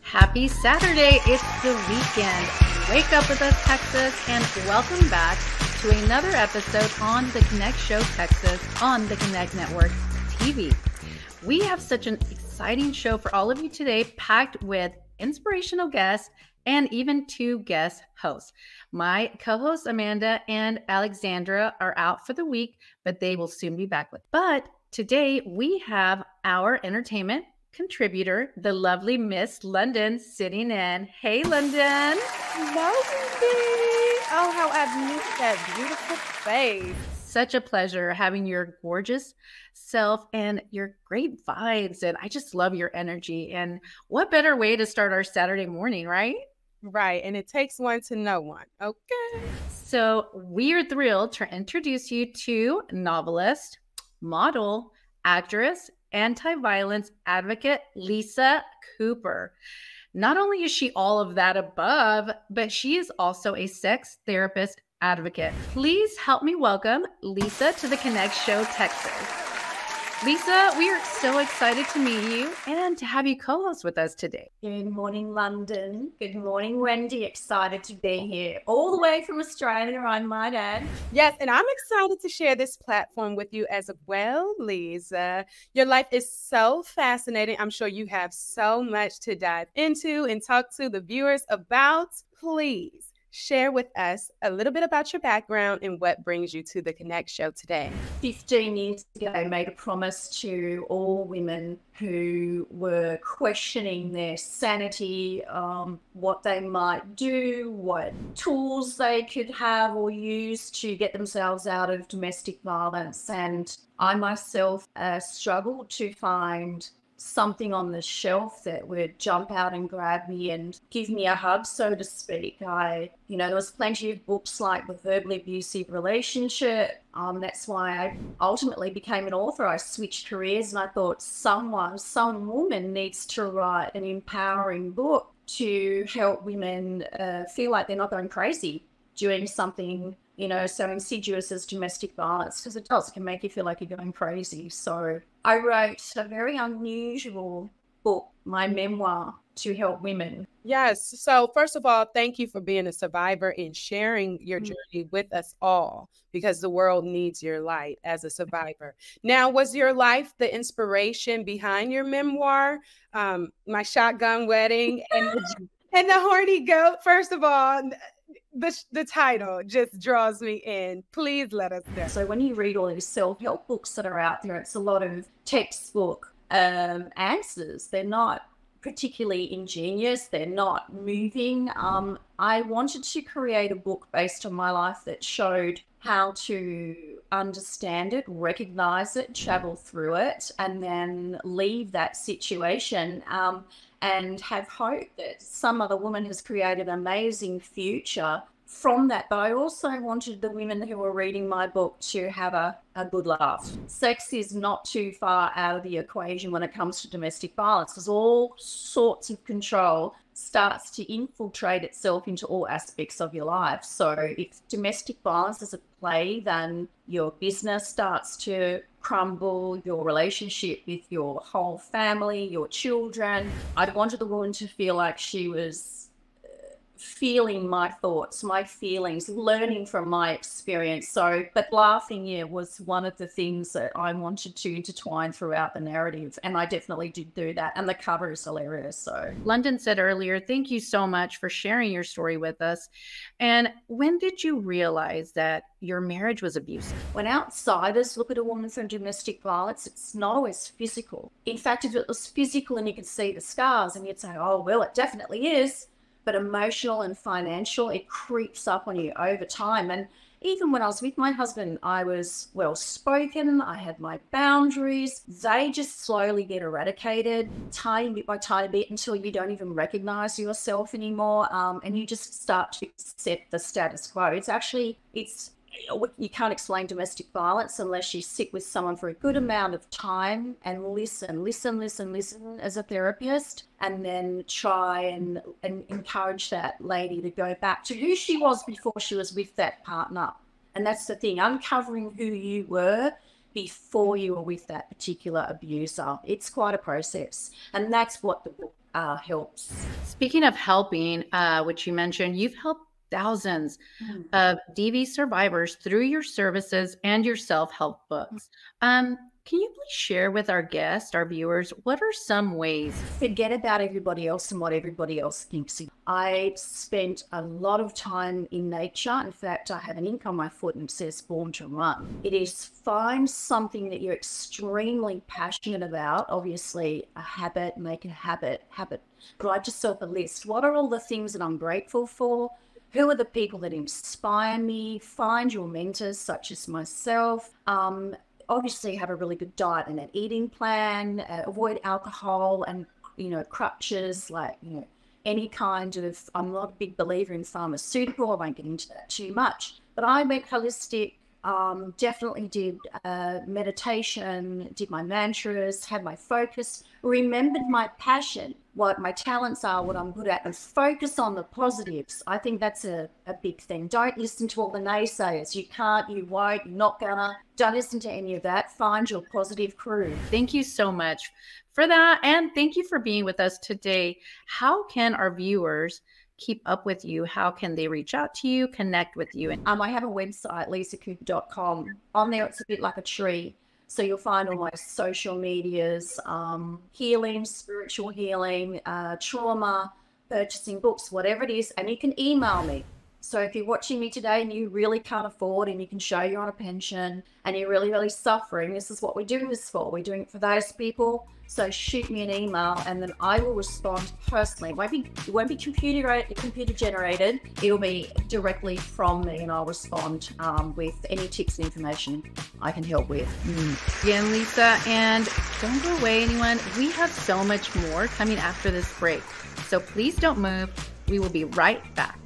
Happy Saturday. It's the weekend. Wake up with us, Texas, and welcome back to another episode on the Connect Show Texas on the Connect Network TV. We have such an exciting show for all of you today, packed with inspirational guests and even two guest hosts. My co-hosts Amanda and Alexandra are out for the week, but they will soon be back with. But today we have our entertainment contributor, the lovely Miss London, sitting in. Hey, London. Hello, baby. Oh, how I've missed that beautiful face. Such a pleasure having your gorgeous self and your great vibes. And I just love your energy. And what better way to start our Saturday morning, right? Right. And it takes one to know one. Okay. So we are thrilled to introduce you to novelist, model, actress, anti-violence advocate, Leeza Cooper. Not only is she all of that above, but she is also a sex therapist advocate. Please help me welcome Leeza to the Connect Show Texas. Leeza, we are so excited to meet you and to have you co-host with us today. Good morning, London. Good morning, Wendy. Excited to be here all the way from Australia, I might add. Yes, and I'm excited to share this platform with you as well, Leeza. Your life is so fascinating. I'm sure you have so much to dive into and talk to the viewers about. Please share with us a little bit about your background and what brings you to the Connect Show today. 15 years ago, I made a promise to all women who were questioning their sanity, what they might do, what tools they could have or use to get themselves out of domestic violence. And I myself struggled to find something on the shelf that would jump out and grab me and give me a hug, so to speak. There was plenty of books like The Verbally Abusive Relationship. That's why I ultimately became an author. I switched careers and I thought some woman needs to write an empowering book to help women feel like they're not going crazy doing something so insidious as domestic violence, because it can make you feel like you're going crazy. So I wrote a very unusual book, my memoir, to help women. Yes. So first of all, thank you for being a survivor and sharing your journey with us all, because the world needs your light as a survivor. Now, was your life the inspiration behind your memoir, My Shotgun Wedding and the Horny Goat? First of all, the title just draws me in. Please let us know. So when you read all these self-help books that are out there, it's a lot of textbook answers. They're not particularly ingenious. They're not moving. I wanted to create a book based on my life that showed how to understand it, recognize it, travel through it, and then leave that situation and have hope that some other woman has created an amazing future from that. But I also wanted the women who were reading my book to have a good laugh. Sex is not too far out of the equation when it comes to domestic violence, because all sorts of control starts to infiltrate itself into all aspects of your life. So if domestic violence is at play, then your business starts to crumble, your relationship with your whole family, your children. I wanted the woman to feel like she was feeling my thoughts, my feelings, learning from my experience. But laughing, was one of the things that I wanted to intertwine throughout the narrative. And I definitely did do that. And the cover is hilarious. So London said earlier, thank you so much for sharing your story with us. And when did you realize that your marriage was abusive? When outsiders look at a woman from domestic violence, it's not always physical. In fact, if it was physical and you could see the scars and you'd say, oh, well, it definitely is. But emotional and financial, it creeps up on you over time. And even when I was with my husband, I was well-spoken, I had my boundaries. They just slowly get eradicated, tiny bit by tiny bit, until you don't even recognize yourself anymore. And you just start to accept the status quo. You can't explain domestic violence unless you sit with someone for a good amount of time and listen as a therapist, and then try and encourage that lady to go back to who she was before she was with that partner. And that's the thing, uncovering who you were before you were with that particular abuser. It's quite a process. And that's what the book helps. Speaking of helping, which you mentioned, you've helped thousands of DV survivors through your services and your self-help books. Can you please share with our guests, our viewers, what are some ways? Forget about everybody else and what everybody else thinks. I spent a lot of time in nature. In fact, I have an ink on my foot and it says born to run. It is find something that you're extremely passionate about. Obviously, a habit, make a habit. Write yourself a list. What are all the things that I'm grateful for? Who are the people that inspire me? Find your mentors, such as myself. Obviously, have a really good diet and an eating plan. Avoid alcohol and, crutches, like, any kind of, I'm not a big believer in pharmaceutical. I won't get into that too much. But I went holistic, definitely did meditation, did my mantras, had my focus, remembered my passion, what my talents are, what I'm good at, and focus on the positives. I think that's a big thing. Don't listen to all the naysayers. You can't, you won't, you're not gonna. Don't listen to any of that. Find your positive crew. Thank you so much for that. And thank you for being with us today. How can our viewers keep up with you? How can they reach out to you, connect with you? I have a website, leezacooper.com. On there, it's a bit like a tree. So you'll find all my social medias, healing, spiritual healing, trauma, purchasing books, whatever it is, and you can email me. So if you're watching me today and you really can't afford and you can show you're on a pension and you're really, really suffering, this is what we're doing this for. We're doing it for those people. So shoot me an email and then I will respond personally. It won't be computer generated. It'll be directly from me and I'll respond with any tips and information I can help with. Again, Leeza, and don't go away, anyone. We have so much more coming after this break. So please don't move. We will be right back.